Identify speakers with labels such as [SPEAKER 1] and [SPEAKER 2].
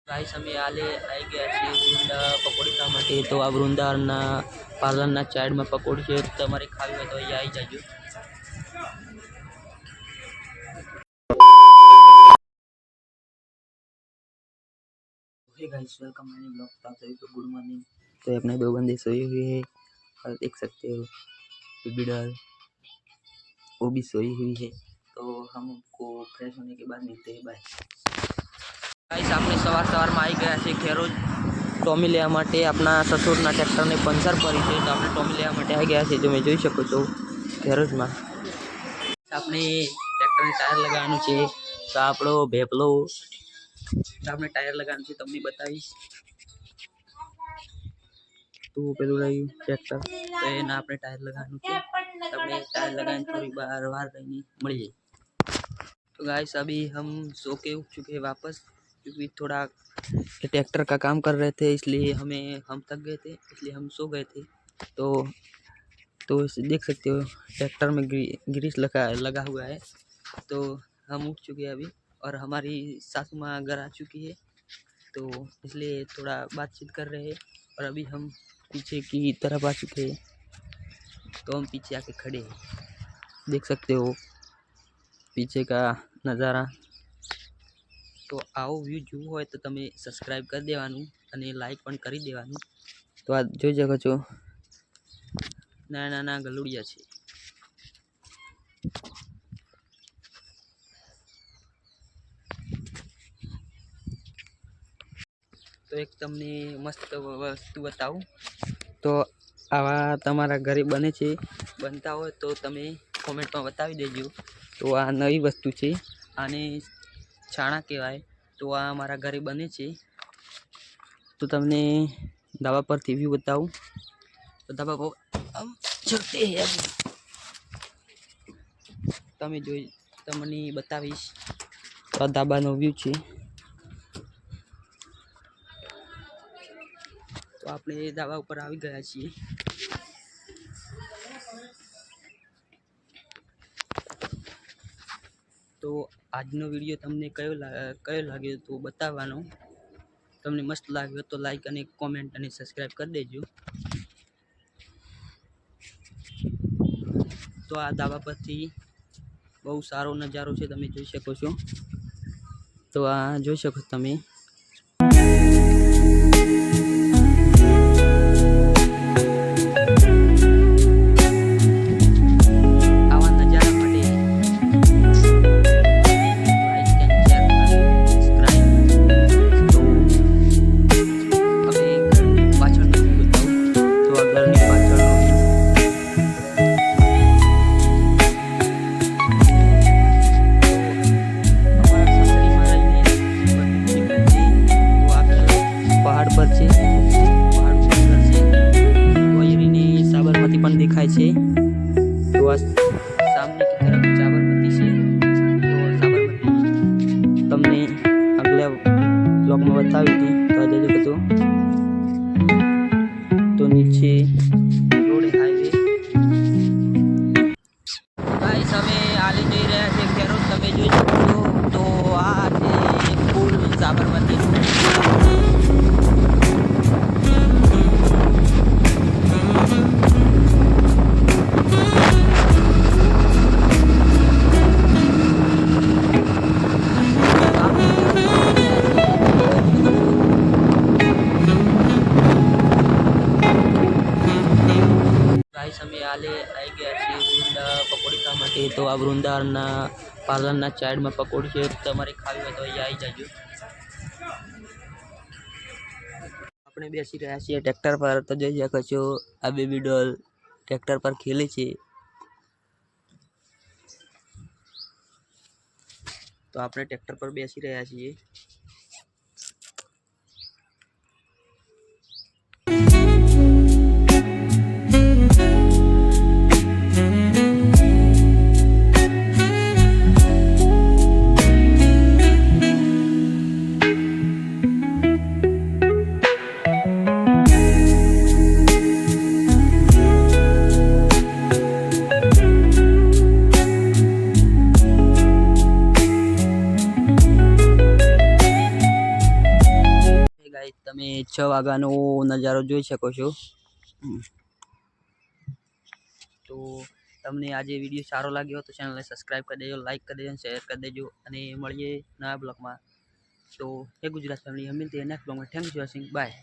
[SPEAKER 1] Guys અમે આલે આવી ગયા છીએ વૃંદા પકોડી ખાવા માટે। તો આ વૃંદાના પાર્લરના ચાઇલ્ડમાં પકોડી છે, તમારે ખાવી હોય તો અહીંયા આવી જાજો। Hey guys, welcome my blog. तो आप सभी को गुड मॉर्निंग। तो अपने दो बंदे सोए हुए हैं और देख सकते हो बेबी डॉल वो भी सोई हुई है। तो हम उनको फ्रेश होने के बाद मिलते हैं, बाय। गाइस આપણે સવારમાં આવી ગયા છે ખેરોજ ટોમી લેવા માટે। આપણા સસુરના ટ્રેક્ટરને પંચર પડી છે, તો આપણે ટોમી લેવા માટે આવી ગયા છે। તમે જોઈ શકો છો ખેરોજમાં આપણે ટ્રેક્ટરને ટાયર લગાવવાનું છે। તો આપણો ભેપલો આપણે ટાયર લગાવવાનું છે, તમને બતાવીશ। તો પેલું રહ્યું ટ્રેક્ટર, તો એના આપણે ટાયર લગાવવાનું છે। તમને ટાયર लगाने थोड़ी बार रही मड़ी जाए। तो गाइस अभी हम सो के उठ चुके हैं वापस, क्योंकि थोड़ा ट्रैक्टर का काम कर रहे थे, इसलिए हम थक गए थे, इसलिए हम सो गए थे। तो देख सकते हो ट्रैक्टर में ग्रीस लगा हुआ है। तो हम उठ चुके हैं अभी, और हमारी सासू माँ घर आ चुकी है, तो इसलिए थोड़ा बातचीत कर रहे हैं। और अभी हम पीछे की तरफ आ चुके हैं, तो हम पीछे आके खड़े हैं, देख सकते हो पीछे का नज़ारा। तो आओ व्यू જોવું હોય તો તમે સબસ્ક્રાઇબ કરી દેવાનું અને લાઈક પણ કરી દેવાનું। તો આ જોઈ શકો છો નાના નાના ગલુડિયા છે। તો એક તમને મસ્ત વસ્તુ બતાવું। તો આવા તમારા ઘરે બને છે, બનતા હોય તો તમે કોમેન્ટમાં બતાવી દેજો। તો આ નવી વસ્તુ છે, આને छाणा कहेवाय। तो आ अमरा घरे बने छे। तो तमने धाबा पर व्यू बताऊं। तो धाबा पर हम चलते हैं, तमे जो तमने बतावीश। तो धाबा नो व्यू छे। तो आपणे धाबा पर आवी गया छीए। तो આજનો વિડીયો તમને કયો લાગ્યો તો બતાવવાનો। તમને મસ્ત લાગ્યો તો લાઈક અને કોમેન્ટ અને સબસ્ક્રાઇબ કરી દેજો। તો આ ધાબા પરથી બહુ સારો નજારો છે, તમે જોઈ શકો છો। તો આ જોઈ શકો તમે। साबरमती पण दिखाय छे। तो सामने की तरफ साबरमती छे। तो साबरमती तमने अगले ब्लॉग में बतावी थी, तो आ जाजो तो। तो नीचे रोड हाईवे। गाइस हमें आले जई रह्या छे खेरोज, तमे जोई શકો છો। तो आ छे पुल साबरमती। गाइस हमें आले आई गया छे वृंदा पकोड़ी खावा माटे। तो आ वृंदाना पार्लરના ચાઇલ્ડમાં પકોડી છે, તમારે ખાવી હોય તો અહીંયા આવી જાજો। આપણે બેસી રહ્યા છીએ ટ્રેક્ટર પર। તો જોઈ શકો છો આ બેબી ડોલ ટ્રેક્ટર પર ખેલે છે। તો આપણે ટ્રેક્ટર પર બેસી રહ્યા છીએ। ગાઈસ તમે 6 વાગ્યાનો નજારો જોઈ શકો છો। તો તમને આજે વિડીયો સારો લાગ્યો તો ચેનલને સબસ્ક્રાઇબ કરી દેજો, લાઈક કરી દેજો, શેર કરી દેજો અને મળીએ નવા બ્લોગમાં। તો હે ગુજરાત ફેમિલી, અમે તે નેક્સ્ટ બ્લોગમાં, thank you for watching, by.